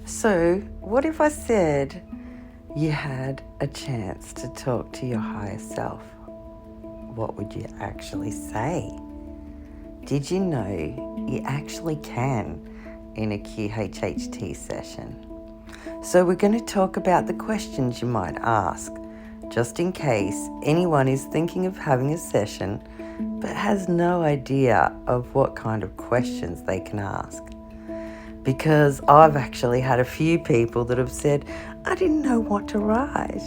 So, what if I said you had a chance to talk to your higher self? What would you actually say? Did you know you actually can in a QHHT session? So we're going to talk about the questions you might ask, just in case anyone is thinking of having a session but has no idea of what kind of questions they can ask. Because I've actually had a few people that have said, I didn't know what to write.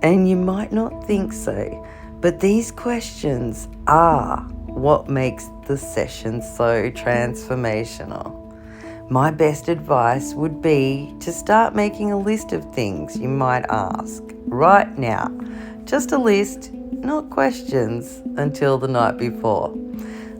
And you might not think so, but these questions are what makes the session so transformational. My best advice would be to start making a list of things you might ask right now. Just a list, not questions until the night before.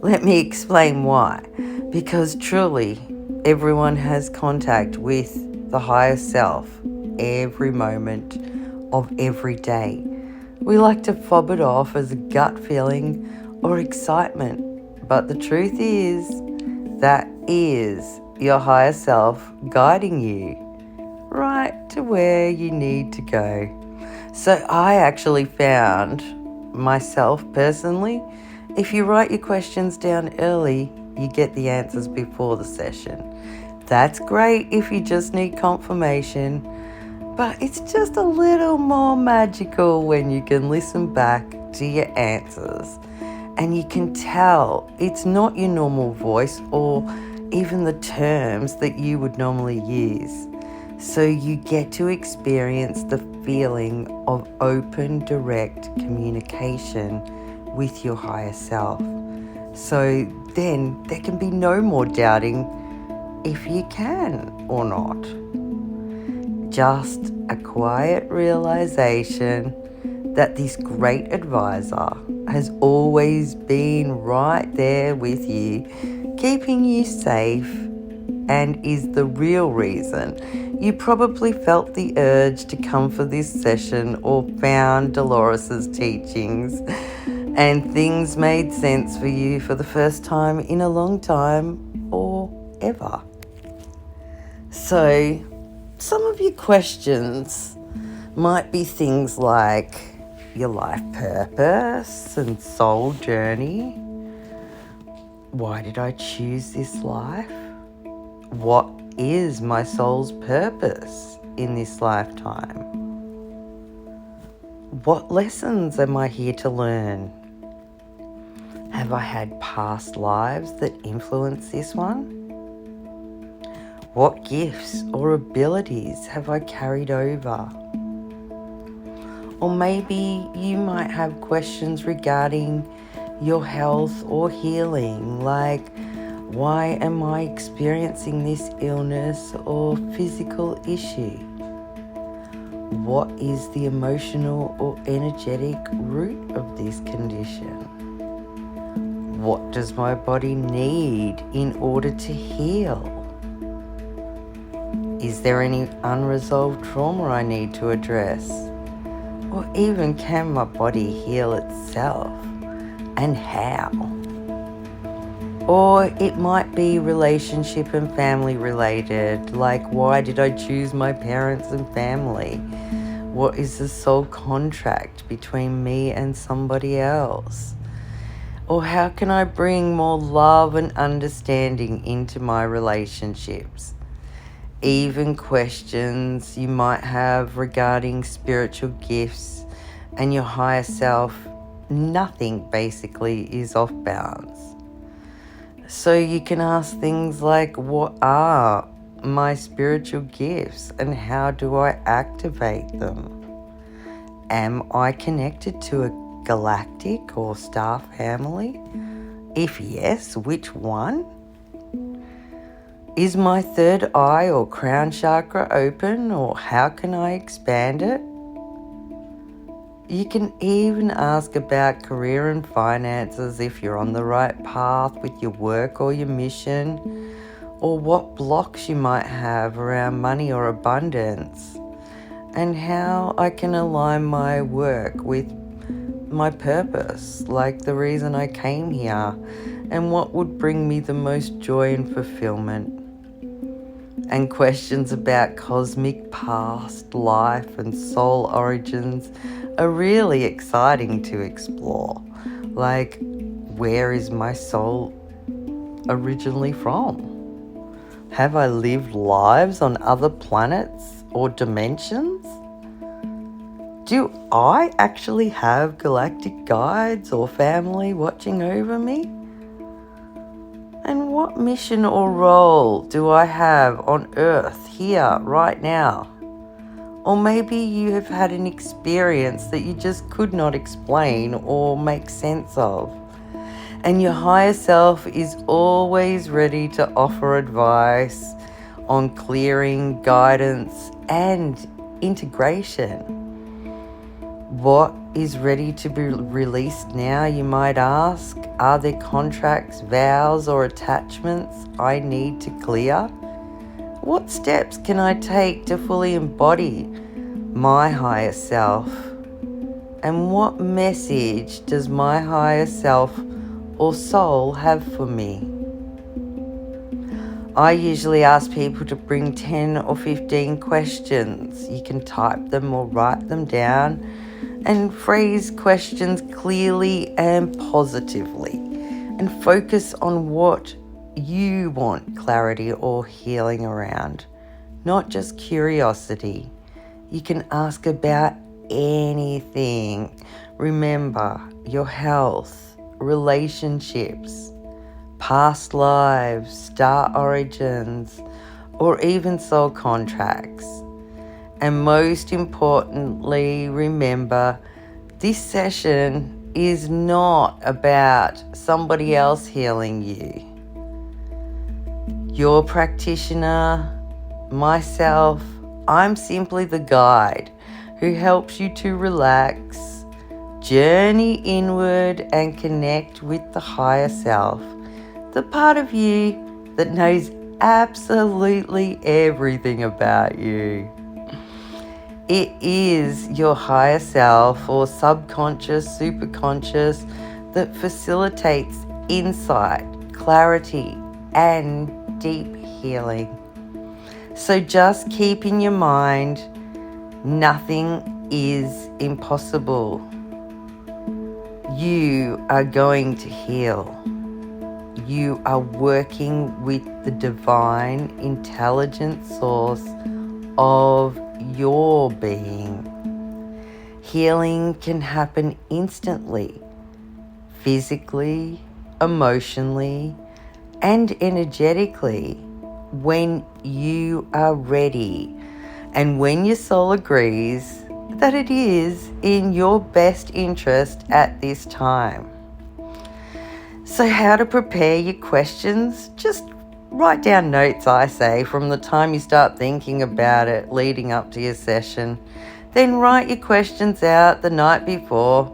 Let me explain why. Because truly, everyone has contact with the higher self every moment of every day. We like to fob it off as a gut feeling or excitement, but the truth is, that is your higher self guiding you right to where you need to go. So I actually found myself personally, if you write your questions down early, you get the answers before the session. That's great if you just need confirmation, but it's just a little more magical when you can listen back to your answers and you can tell it's not your normal voice or even the terms that you would normally use. So you get to experience the feeling of open, direct communication with your higher self. So then there can be no more doubting if you can or not. Just a quiet realization that this great advisor has always been right there with you, keeping you safe, and is the real reason you probably felt the urge to come for this session or found Dolores's teachings and things made sense for you for the first time in a long time or ever. So, some of your questions might be things like your life purpose and soul journey. Why did I choose this life? What is my soul's purpose in this lifetime? What lessons am I here to learn? Have I had past lives that influence this one? What gifts or abilities have I carried over? Or maybe you might have questions regarding your health or healing, like, why am I experiencing this illness or physical issue? What is the emotional or energetic root of this condition? What does my body need in order to heal? Is there any unresolved trauma I need to address? Or even can my body heal itself? And how? Or it might be relationship and family related, like why did I choose my parents and family? What is the soul contract between me and somebody else? Or how can I bring more love and understanding into my relationships? Even questions you might have regarding spiritual gifts and your higher self, nothing basically is off balance. So you can ask things like, what are my spiritual gifts and how do I activate them? Am I connected to a galactic or star family? If yes, which one? Is my third eye or crown chakra open, or how can I expand it? You can even ask about career and finances, if you're on the right path with your work or your mission, or what blocks you might have around money or abundance, and how I can align my work with my purpose, like the reason I came here, and what would bring me the most joy and fulfillment. And questions about cosmic past, life, and soul origins are really exciting to explore. Like, where is my soul originally from? Have I lived lives on other planets or dimensions? Do I actually have galactic guides or family watching over me? And what mission or role do I have on Earth here right now? Or maybe you have had an experience that you just could not explain or make sense of. And your higher self is always ready to offer advice on clearing, guidance, and integration. What is ready to be released now, you might ask? Are there contracts, vows, or attachments I need to clear? What steps can I take to fully embody my higher self? And what message does my higher self or soul have for me? I usually ask people to bring 10 or 15 questions. You can type them or write them down and phrase questions clearly and positively, and focus on what you want clarity or healing around, not just curiosity. You can ask about anything. Remember, your health, relationships, past lives, star origins, or even soul contracts. And most importantly, remember, this session is not about somebody else healing you. Your practitioner, myself, I'm simply the guide who helps you to relax, journey inward, and connect with the higher self, the part of you that knows absolutely everything about you. It is your higher self or subconscious, superconscious that facilitates insight, clarity, and deep healing. So just keep in your mind, nothing is impossible. You are going to heal. You are working with the divine intelligent source of your being. Healing can happen instantly, physically, emotionally, and energetically when you are ready and when your soul agrees that it is in your best interest at this time. So how to prepare your questions? Just write down notes, I say, from the time you start thinking about it leading up to your session. Then write your questions out the night before.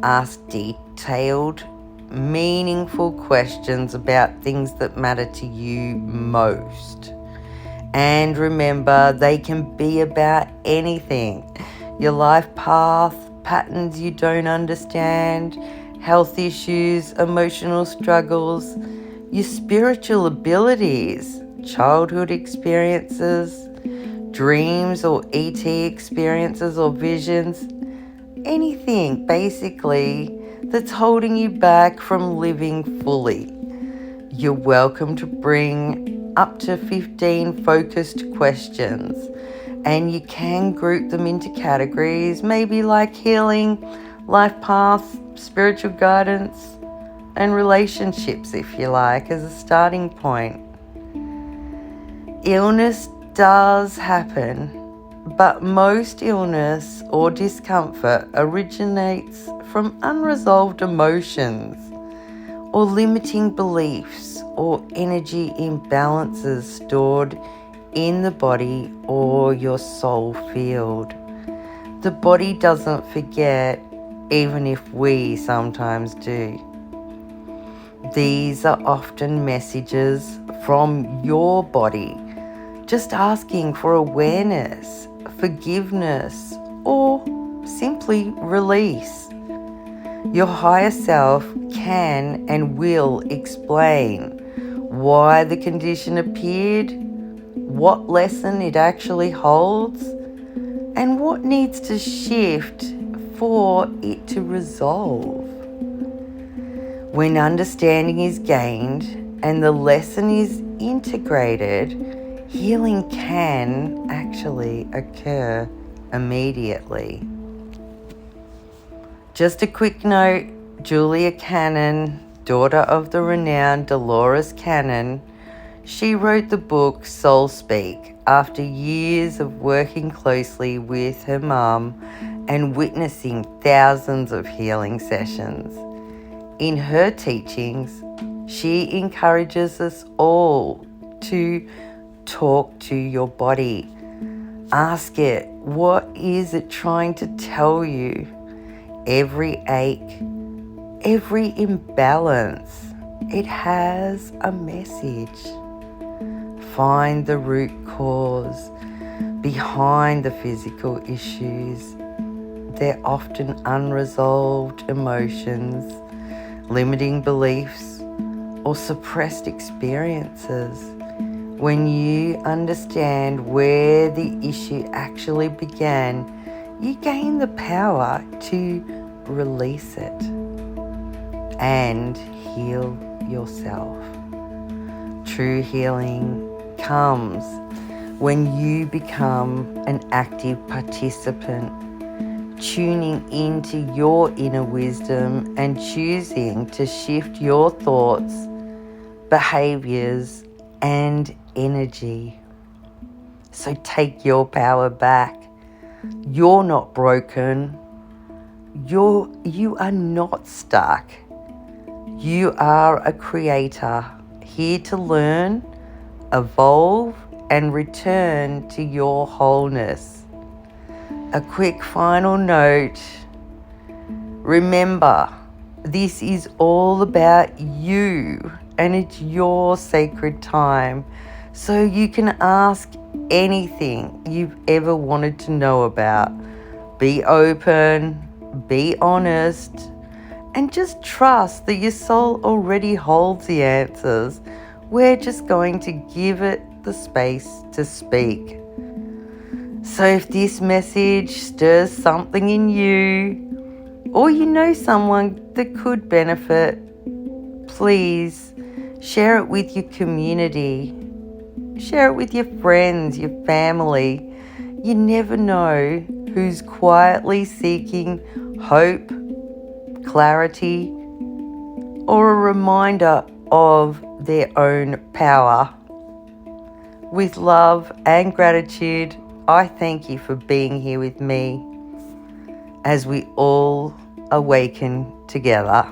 Ask detailed, meaningful questions about things that matter to you most. And remember, they can be about anything. Your life path, patterns you don't understand, health issues, emotional struggles, your spiritual abilities, childhood experiences, dreams or ET experiences or visions, anything basically that's holding you back from living fully. You're welcome to bring up to 15 focused questions, and you can group them into categories, maybe like healing, life path, spiritual guidance, and relationships, if you like, as a starting point. Illness does happen, but most illness or discomfort originates from unresolved emotions or limiting beliefs or energy imbalances stored in the body or your soul field. The body doesn't forget, even if we sometimes do. These are often messages from your body, just asking for awareness, forgiveness, or simply release. Your higher self can and will explain why the condition appeared, what lesson it actually holds, and what needs to shift for it to resolve. When understanding is gained and the lesson is integrated, healing can actually occur immediately. Just a quick note, Julia Cannon, daughter of the renowned Delores Cannon, she wrote the book Soul Speak after years of working closely with her mum and witnessing thousands of healing sessions. In her teachings, she encourages us all to talk to your body. Ask it, what is it trying to tell you? Every ache, every imbalance, it has a message. Find the root cause behind the physical issues. They're often unresolved emotions, limiting beliefs, or suppressed experiences. When you understand where the issue actually began, you gain the power to release it and heal yourself. True healing comes when you become an active participant, tuning into your inner wisdom and choosing to shift your thoughts, behaviors, and energy. So take your power back. You're not broken. You are not stuck. You are a creator, here to learn, evolve, and return to your wholeness. A quick final note. Remember, this is all about you, and it's your sacred time. So you can ask anything you've ever wanted to know about. Be open, be honest, and just trust that your soul already holds the answers. We're just going to give it the space to speak. So if this message stirs something in you, or you know someone that could benefit, please share it with your community. Share it with your friends, your family. You never know who's quietly seeking hope, clarity, or a reminder of their own power. With love and gratitude, I thank you for being here with me as we all awaken together.